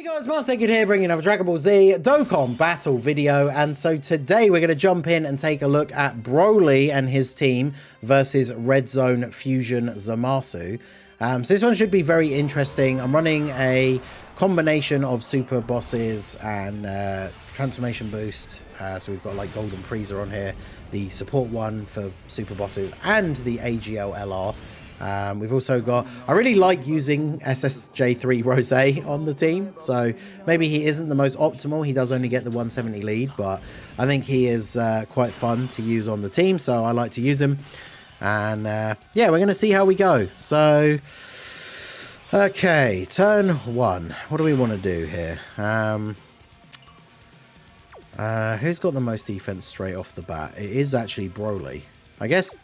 Hey guys, Marsegid here, bringing another Dragon Ball Z Dokkan battle video, and so today we're going to jump in and take a look at BROLY and his team versus Red Zone Fusion Zamasu. So this one should be very interesting. I'm running a combination of super bosses and transformation boost, so we've got like Golden Freezer on here, the support one for super bosses, and the AGL LR. We've also got, I really like using SSJ3 Rose on the team, so maybe he isn't the most optimal. He does only get the 170 lead, but I think he is quite fun to use on the team, so I like to use him. And yeah, we're going to see how we go. So, okay, turn one. What do we want to do here? Who's got the most defense straight off the bat? It is actually BROLY. I guess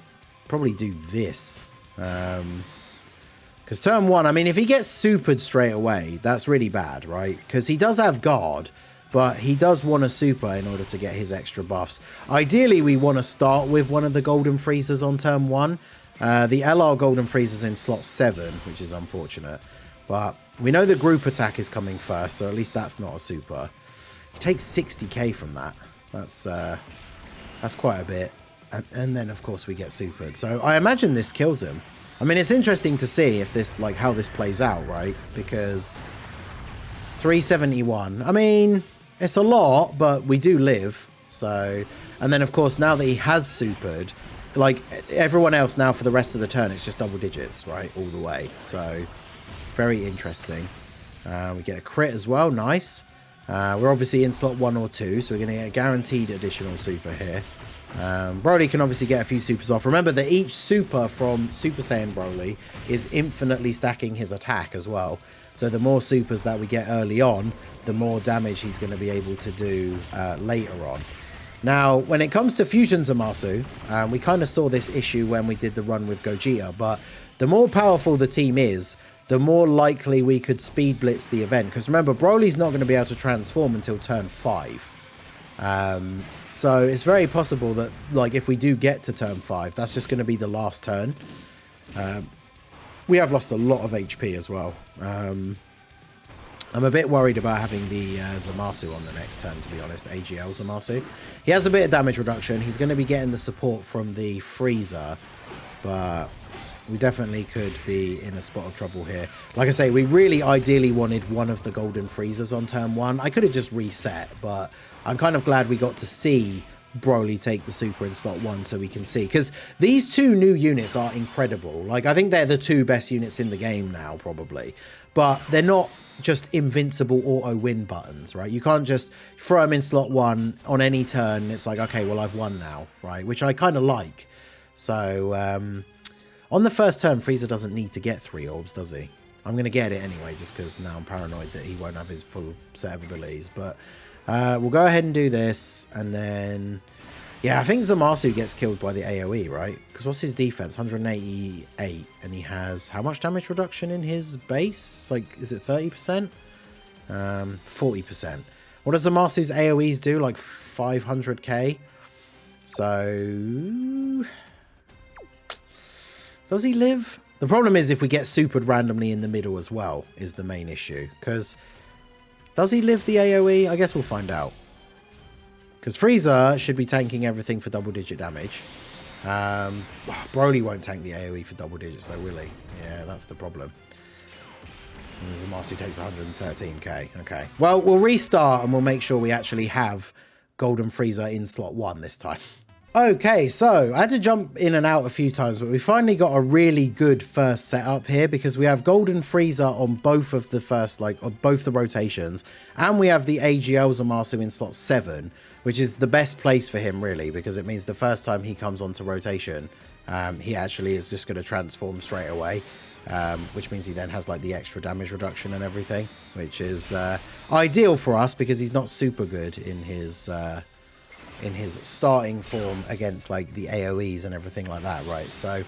probably do this. Because turn one, I mean, if he gets supered straight away, that's really bad, right? Because he does have guard, but he does want a super in order to get his extra buffs. Ideally, we want to start with one of the Golden Freezers on turn one. The LR Golden Freezer's in slot 7, which is unfortunate. But we know the group attack is coming first, so at least that's not a super. He takes 60k from that. That's quite a bit. And then, of course, we get supered. So I imagine this kills him. I mean, it's interesting to see if this, like, how this plays out, right? Because 371. I mean, it's a lot, but we do live. So, and then, of course, now that he has supered, like, everyone else now for the rest of the turn, it's just double digits, right? All the way. So, very interesting. We get a crit as well. Nice. We're obviously in slot 1 or 2, so we're going to get a guaranteed additional super here. BROLY can obviously get a few supers off. Remember that each super from Super Saiyan BROLY is infinitely stacking his attack as well. So the more supers that we get early on, the more damage he's going to be able to do later on. Now, when it comes to Fusion Zamasu, we kind of saw this issue when we did the run with Gogeta, but the more powerful the team is, the more likely we could speed blitz the event. Because remember, BROLY's not going to be able to transform until turn 5. So it's very possible that, like, if we do get to turn 5, that's just going to be the last turn. We have lost a lot of HP as well. I'm a bit worried about having the Zamasu on the next turn, to be honest. AGL Zamasu. He has a bit of damage reduction. He's going to be getting the support from the Freezer, but we definitely could be in a spot of trouble here. Like I say, we really ideally wanted one of the Golden Freezers on turn 1. I could have just reset, but I'm kind of glad we got to see BROLY take the super in slot 1 so we can see. Because these two new units are incredible. Like, I think they're the two best units in the game now, probably. But they're not just invincible auto-win buttons, right? You can't just throw them in slot 1 on any turn. It's like, okay, well, I've won now, right? Which I kind of like. So, on the first turn, Freezer doesn't need to get 3 orbs, does he? I'm going to get it anyway, just because now I'm paranoid that he won't have his full set of abilities. But we'll go ahead and do this, and then, yeah, I think Zamasu gets killed by the AoE, right? Because what's his defense? 188, and he has how much damage reduction in his base? It's like, is it 30%? 40%. What does Zamasu's AoEs do? Like 500k? So, does he live? The problem is if we get supered randomly in the middle as well is the main issue. Because does he live the AoE? I guess we'll find out. Because Freezer should be tanking everything for double-digit damage. BROLY won't tank the AoE for double digits though, will he? Yeah, that's the problem. And Zamasu takes 113k. Okay. Well, we'll restart and we'll make sure we actually have Golden Freezer in slot 1 this time. Okay, so I had to jump in and out a few times, but we finally got a really good first setup here because we have Golden Freezer on both of the first, like, on both the rotations, and we have the AGL Zamasu in slot 7, which is the best place for him, really, because it means the first time he comes onto rotation, he actually is just going to transform straight away, which means he then has, like, the extra damage reduction and everything, which is ideal for us because he's not super good in his starting form against, like, the AoEs and everything like that, right? So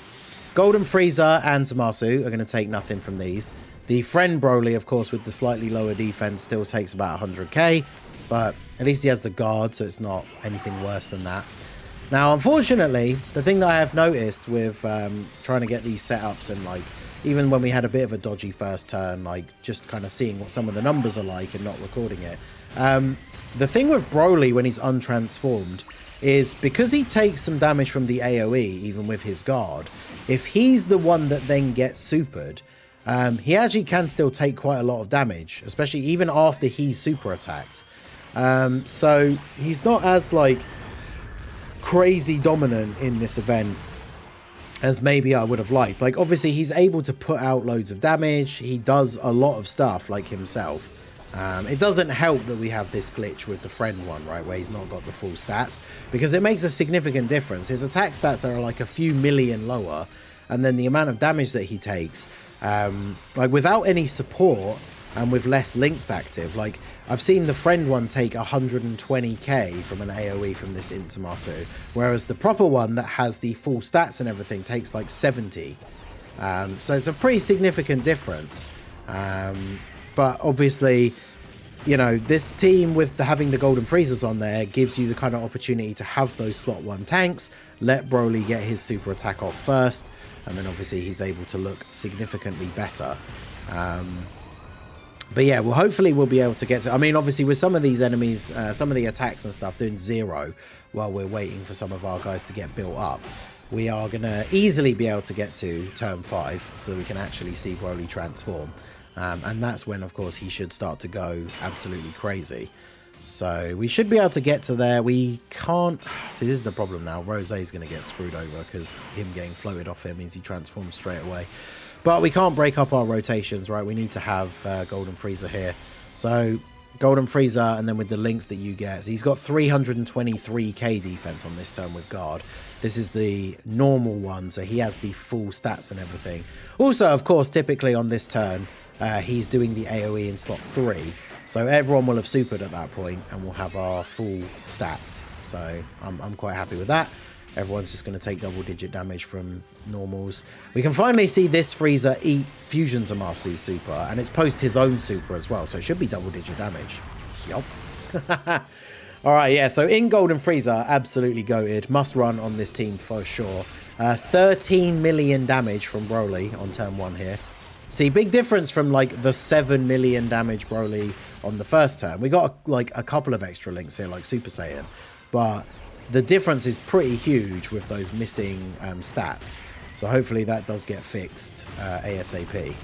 Golden Freezer and Zamasu are going to take nothing from these. The friend BROLY, of course, with the slightly lower defense, still takes about 100k, but at least he has the guard, so it's not anything worse than that. Now, unfortunately, the thing that I have noticed with trying to get these setups and, like, even when we had a bit of a dodgy first turn, like just kind of seeing what some of the numbers are like and not recording it. The thing with BROLY when he's untransformed is because he takes some damage from the AoE, even with his guard, if he's the one that then gets supered, he actually can still take quite a lot of damage, especially even after he's super attacked. So he's not as like crazy dominant in this event as maybe I would have liked. Like obviously he's able to put out loads of damage, he does a lot of stuff like himself. It doesn't help that we have this glitch with the friend one, right, where he's not got the full stats, because it makes a significant difference. His attack stats are like a few million lower, and then the amount of damage that he takes, like without any support and with less links active, like I've seen the friend one take 120k from an AoE from this Zamasu, whereas the proper one that has the full stats and everything takes like 70. So it's a pretty significant difference. But obviously, you know, this team with having the golden freezers on there gives you the kind of opportunity to have those slot 1 tanks, let BROLY get his super attack off first, and then obviously he's able to look significantly better. But yeah, well, hopefully we'll be able to get to... I mean, obviously with some of these enemies, some of the attacks and stuff doing 0 while we're waiting for some of our guys to get built up, we are going to easily be able to get to turn 5 so that we can actually see BROLY transform. And that's when, of course, he should start to go absolutely crazy. So we should be able to get to there. We can't... See, this is the problem now. Rosé's going to get screwed over because him getting floated off him means he transforms straight away. But we can't break up our rotations, right? We need to have Golden Freezer here. So Golden Freezer, and then with the links that you get. So he's got 323k defense on this turn with guard. This is the normal one, so he has the full stats and everything. Also, of course, typically on this turn... he's doing the AoE in slot 3, so everyone will have supered at that point and we'll have our full stats. So I'm quite happy with that. Everyone's just going to take double-digit damage from normals. We can finally see this freezer eat Fusion Zamasu's super, and it's post his own super as well, so it should be double-digit damage. Yup. Alright, yeah, so in Golden Freezer, absolutely goated. Must run on this team for sure. 13 million damage from BROLY on turn 1 here. See, big difference from like the 7 million damage BROLY on the first turn. We got like a couple of extra links here, like Super Saiyan, but the difference is pretty huge with those missing stats. So hopefully that does get fixed ASAP.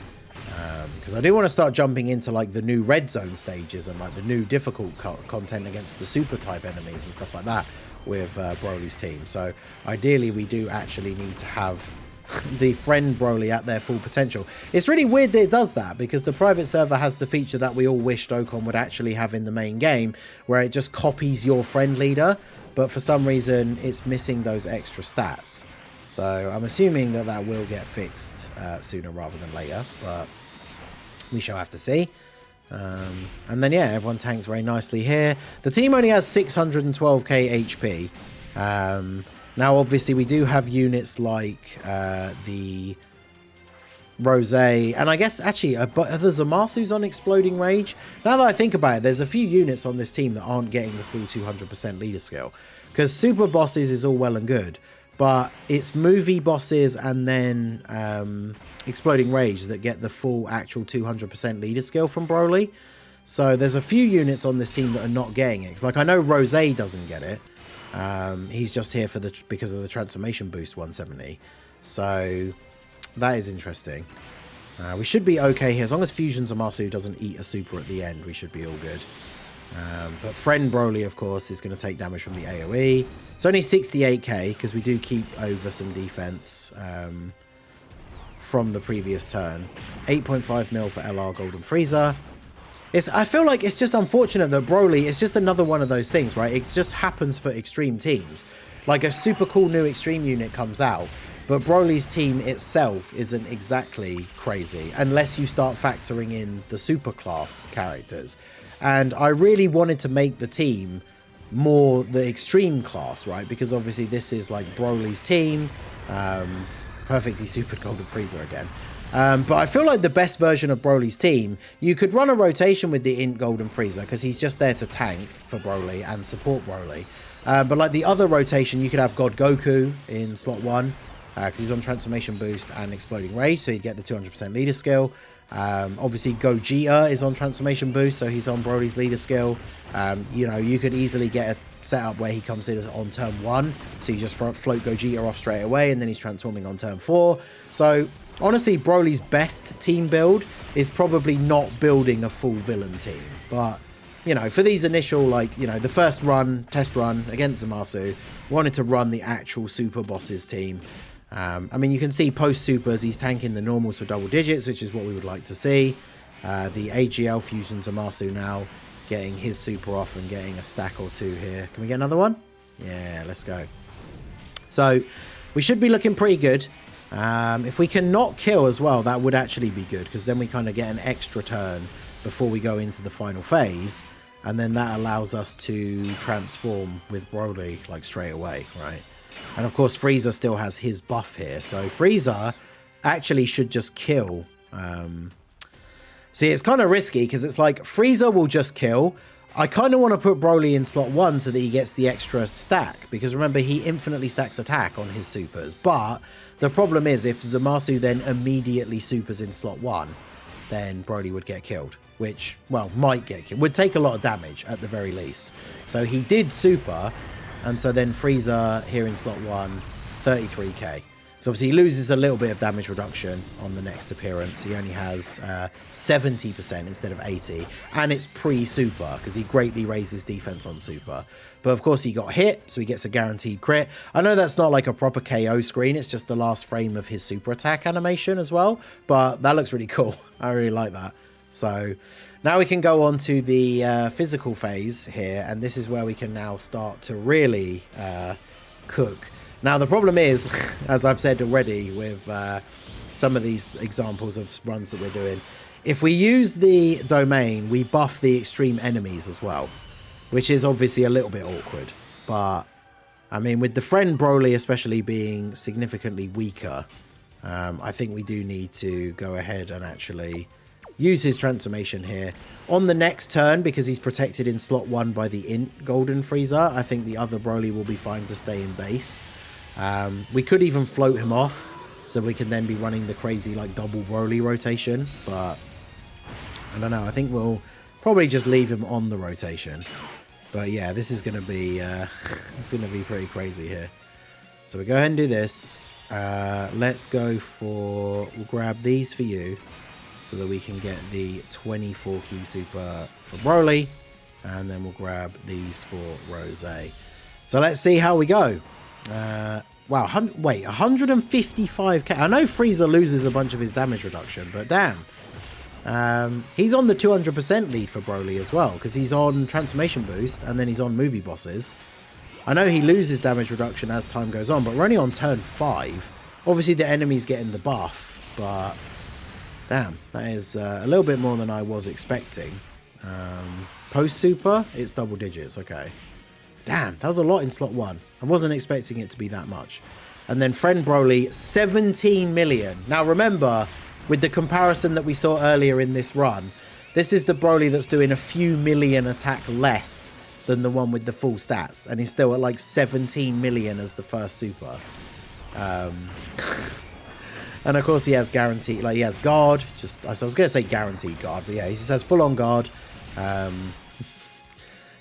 Because I do want to start jumping into like the new red zone stages and like the new difficult content against the super type enemies and stuff like that with BROLY's team. So ideally we do actually need to have the friend BROLY at their full potential. It's really weird that it does that, because the private server has the feature that we all wish Dokkan would actually have in the main game, where it just copies your friend leader, but for some reason it's missing those extra stats. So I'm assuming that that will get fixed sooner rather than later, but we shall have to see. And then yeah, everyone tanks very nicely here. The team only has 612k HP. Now, obviously, we do have units like the Rosé, and I guess, actually, are the Zamasu's on Exploding Rage? Now that I think about it, there's a few units on this team that aren't getting the full 200% leader skill. Because Super Bosses is all well and good, but it's movie bosses and then Exploding Rage that get the full actual 200% leader skill from BROLY. So there's a few units on this team that are not getting it. Because, like, I know Rosé doesn't get it. He's just here for because of the transformation boost 170. So that is interesting. We should be okay here. As long as Fusion Zamasu doesn't eat a super at the end, we should be all good. But friend BROLY, of course, is going to take damage from the AoE. It's only 68k because we do keep over some defense from the previous turn. 8.5 mil for LR Golden Freezer. I feel like it's just unfortunate that BROLY is just another one of those things, right? It just happens for extreme teams. Like a super cool new extreme unit comes out, but BROLY's team itself isn't exactly crazy unless you start factoring in the super class characters. And I really wanted to make the team more the extreme class, right? Because obviously this is like BROLY's team. Perfectly supered Golden Freezer again. But I feel like the best version of BROLY's team, you could run a rotation with the Int Golden Freezer because he's just there to tank for BROLY and support BROLY. But like the other rotation, you could have God Goku in slot 1. because he's on Transformation Boost and Exploding Rage, so he'd get the 200% leader skill. Obviously Gogeta is on Transformation Boost, so he's on Broly's leader skill. You know, you could easily get a setup where he comes in on turn 1, so you just float Gogeta off straight away, and then he's transforming on turn 4. So honestly, Broly's best team build is probably not building a full villain team, but you know, for these initial, like, you know, the first run, test run against Zamasu, wanted to run the actual super bosses team. I mean, you can see post-supers, he's tanking the normals for double digits, which is what we would like to see. The AGL fusion Zamasu now getting his super off and getting a stack or 2 here. Can we get another one? Yeah, let's go. So, we should be looking pretty good. If we can not kill as well, that would actually be good, because then we kind of get an extra turn before we go into the final phase, and then that allows us to transform with Broly like straight away, right? And of course Frieza still has his buff here, so Frieza actually should just kill. See, it's kind of risky because it's like Frieza will just kill. I kind of want to put Broly in slot 1 so that he gets the extra stack, because remember, he infinitely stacks attack on his supers. But the problem is, if Zamasu then immediately supers in slot 1, then Broly would get killed, which, well, might get killed. Would take a lot of damage at the very least. So he did super, and so then Frieza here in slot 1, 33k. So obviously he loses a little bit of damage reduction on the next appearance. He only has 70% instead of 80, and it's pre-super because he greatly raises defense on super. But of course he got hit, so he gets a guaranteed crit. I know that's not like a proper KO screen, it's just the last frame of his super attack animation as well, but that looks really cool. I really like that. So now we can go on to the physical phase here, and this is where we can now start to really cook. Now, the problem is, as I've said already with some of these examples of runs that we're doing, if we use the domain, we buff the extreme enemies as well, which is obviously a little bit awkward. But, I mean, with the friend Broly especially being significantly weaker, I think we do need to go ahead and actually use his transformation here. On the next turn, because he's protected in slot 1 by the Int Golden Frieza, I think the other Broly will be fine to stay in base. We could even float him off, so we can then be running the crazy like double Broly rotation, but I don't know, I think we'll probably just leave him on the rotation. But yeah, this is going to be it's going to be pretty crazy here. So we go ahead and do this. Let's go for, we'll grab these for you so that we can get the 24 key super for Broly, and then we'll grab these for Rose. So let's see how we go. Wow, wait, 155k. I know Frieza loses a bunch of his damage reduction, but damn. He's on the 200% lead for Broly as well, because he's on Transformation Boost, and then he's on Movie Bosses. I know he loses damage reduction as time goes on, but we're only on turn 5. Obviously, the enemy's getting the buff, but damn, that is a little bit more than I was expecting. Post-super, it's double digits, okay. Damn, that was a lot in slot 1. I wasn't expecting it to be that much. And then friend Broly, 17 million. Now remember, with the comparison that we saw earlier in this run, this is the Broly that's doing a few million attack less than the one with the full stats. And he's still at like 17 million as the first super. And of course he has guaranteed, like he has guard. I was going to say guaranteed guard, but yeah, he just has full on guard.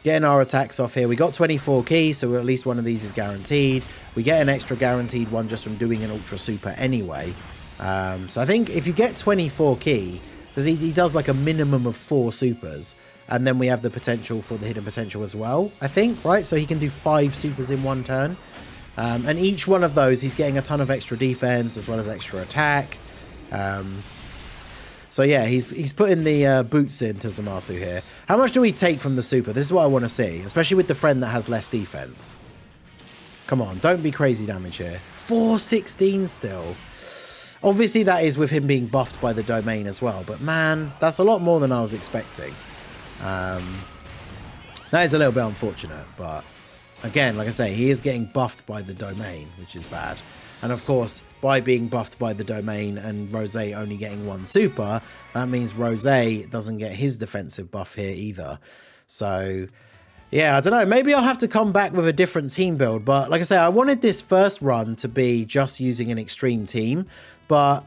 Getting our attacks off here. We got 24 keys, so at least one of these is guaranteed. We get an extra guaranteed one just from doing an Ultra Super anyway. So I think if you get 24 key, because he does like a minimum of 4 supers, and then we have the potential for the hidden potential as well, I think, right? So he can do 5 supers in one turn. And each one of those, he's getting a ton of extra defense as well as extra attack. So yeah, he's putting the boots into Zamasu here. How much do we take from the super? This is what I want to see, especially with the friend that has less defense. Come on, don't be crazy damage here. 416 still. Obviously that is with him being buffed by the domain as well, but man, that's a lot more than I was expecting. That is a little bit unfortunate, but again, like I say, he is getting buffed by the domain, which is bad. And of course, by being buffed by the domain and Rose only getting 1 super, that means Rose doesn't get his defensive buff here either. So Yeah, I don't know. Maybe I'll have to come back with a different team build. But like I say, I wanted this first run to be just using an extreme team. But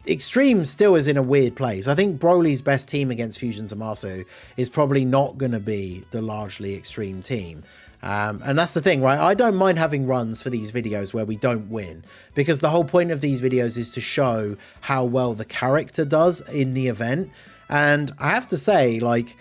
extreme still is in a weird place. I think Broly's best team against Fusion Zamasu is probably not going to be the largely extreme team. And that's the thing, right? I don't mind having runs for these videos where we don't win, because the whole point of these videos is to show how well the character does in the event. And I have to say, like,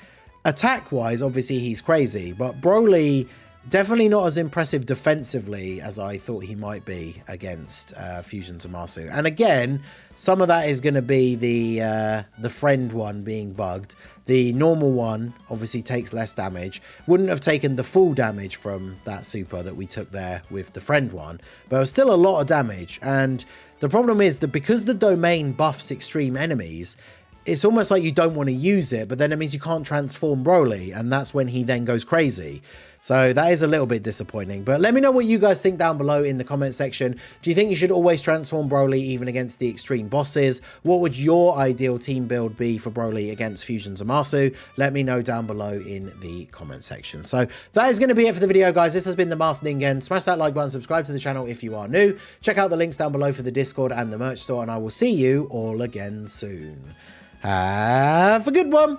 attack-wise, obviously he's crazy, but Broly definitely not as impressive defensively as I thought he might be against Fusion Zamasu. And again, some of that is going to be the friend one being bugged. The normal one obviously takes less damage. Wouldn't have taken the full damage from that super that we took there with the friend one, but it was still a lot of damage. And the problem is that because the domain buffs extreme enemies, it's almost like you don't want to use it, but then it means you can't transform Broly, and that's when he then goes crazy. So that is a little bit disappointing. But let me know what you guys think down below in the comment section. Do you think you should always transform Broly even against the extreme bosses? What would your ideal team build be for Broly against Fusion Zamasu? Let me know down below in the comment section. So that is going to be it for the video, guys. This has been the Master Ningen. Smash that like button, subscribe to the channel if you are new. Check out the links down below for the Discord and the merch store, and I will see you all again soon. Have a good one.